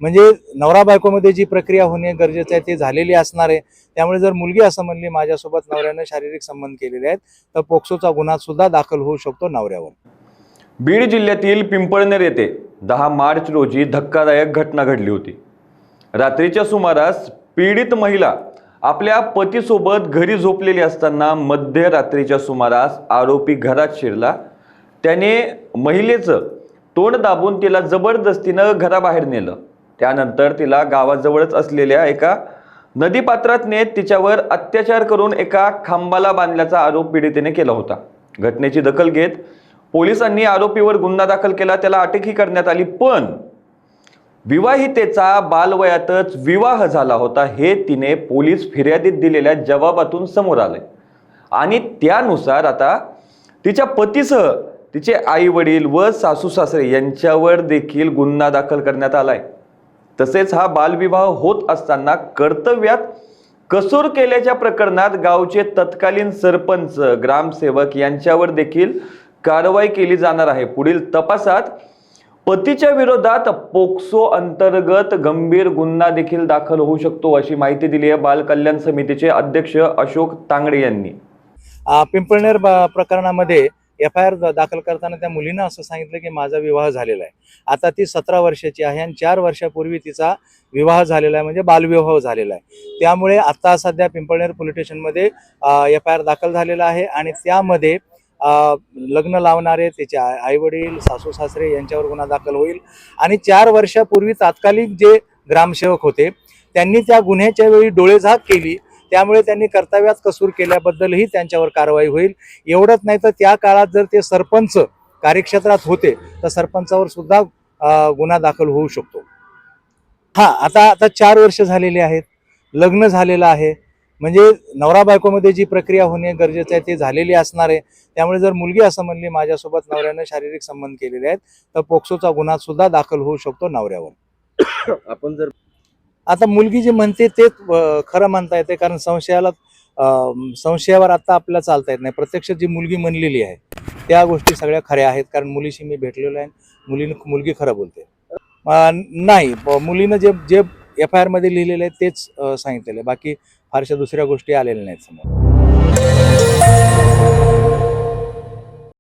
म्हणजे नवरा बायकोमध्ये जी प्रक्रिया होणे गरजेचं आहे ते झालेली असणार आहे। त्यामुळे जर मुलगी असं म्हणली माझ्यासोबत नवऱ्याने शारीरिक संबंध केलेले आहेत तर पोक्सोचा गुन्हा सुद्धा दाखल होऊ शकतो नवऱ्यावर। बीड जिल्ह्यातील पिंपळनेर येथे 10 मार्च रोजी धक्कादायक घटना घडली होती। रात्रीच्या सुमारास पीडित महिला आपल्या पतीसोबत घरी झोपलेली असताना मध्यरात्रीच्या सुमारास आरोपी घरात शिरला। त्याने महिलेचं तोंड दाबून तिला जबरदस्तीनं घराबाहेर नेलं। त्यानंतर तिला गावाजवळच असलेल्या एका नदीपात्रात नेत तिच्यावर अत्याचार करून एका खांबाला बांधल्याचा आरोप पीडितेने केला होता। घटनेची दखल घेत पोलिसांनी आरोपीवर गुन्हा दाखल केला, त्याला अटकही करण्यात आली। पण विवाहितेचा बालवयातच विवाह झाला होता हे तिने पोलीस फिर्यादीत दिलेल्या जबाबातून समोर आले आणि त्यानुसार आता तिच्या पतीसह तिचे आई वडील व सासू सासरे यांच्यावर देखील गुन्हा दाखल करण्यात आलाय। तसेच हा बालविवाह होत असताना कर्तव्यात कसूर केल्याच्या प्रकरणात गावचे तत्कालीन सरपंच ग्रामसेवक यांच्यावर देखील कारवाई केली जाणार आहे। पुढील तपासात पतीच्या विरोधात पोक्सो अंतर्गत गंभीर गुन्हा देखील दाखल होऊ शकतो अशी माहिती दिली आहे बाल कल्याण समितीचे अध्यक्ष अशोक तांगडे यांनी। पिंपळनेर प्रकरणामध्ये FIR दाखल करताना त्या मुलीनं असं सांगितलं की माझा विवाह झालेला आहे। आता ती 17 वर्षाची आहे आणि 4 वर्षापूर्वी तिचा विवाह झालेला आहे, म्हणजे बालविवाह झालेला आहे। त्यामुळे आता सध्या पिंपळनेर पोलीस स्टेशनमध्ये FIR दाखल झालेला आहे आणि त्यामध्ये लग्न लावणारे तिचे आई वडील सासू सासरे यांच्यावर गुन्हा दाखल होईल आणि 4 वर्षापूर्वी तात्कालिक जे ग्रामसेवक होते त्यांनी त्या गुन्ह्याच्या वेळी डोळेझाक केली, त्यामुळे त्यांनी कर्तव्यात कसूर केल्याबद्दलही त्यांच्यावर कारवाई होईल। एवढंच नाही तर त्या काळात जर ते सरपंच कार्यक्षेत्रात होते तर सरपंचावर सुद्धा गुन्हा दाखल होऊ शकतो। आता 4 वर्ष झालेली आहेत, लग्न झालेलं आहे, म्हणजे नवरा बायकोमध्ये जी प्रक्रिया होणे गरजेचं आहे ते झालेली असणार आहे। त्यामुळे जर मुलगी असं म्हणली माझ्यासोबत नवऱ्याने शारीरिक संबंध केलेले आहेत तर पोक्सोचा गुन्हा सुद्धा दाखल होऊ शकतो नवऱ्यावर। आपण जर आता मुलगी जी म्हणते ते खरं म्हणता येते, कारण संशयावर आता आपल्याला चालता येत नाही। प्रत्यक्ष जी मुलगी म्हणलेली आहे त्या गोष्टी सगळ्या खऱ्या आहेत, कारण मुलीशी मी भेटलेलो आहे। मुलगी खरं बोलते नाही, मुलीनं जे FIR मध्ये लिहिलेलं आहे तेच सांगितलेलं आहे, बाकी फारशा दुसऱ्या गोष्टी आलेल्या नाहीत समोर।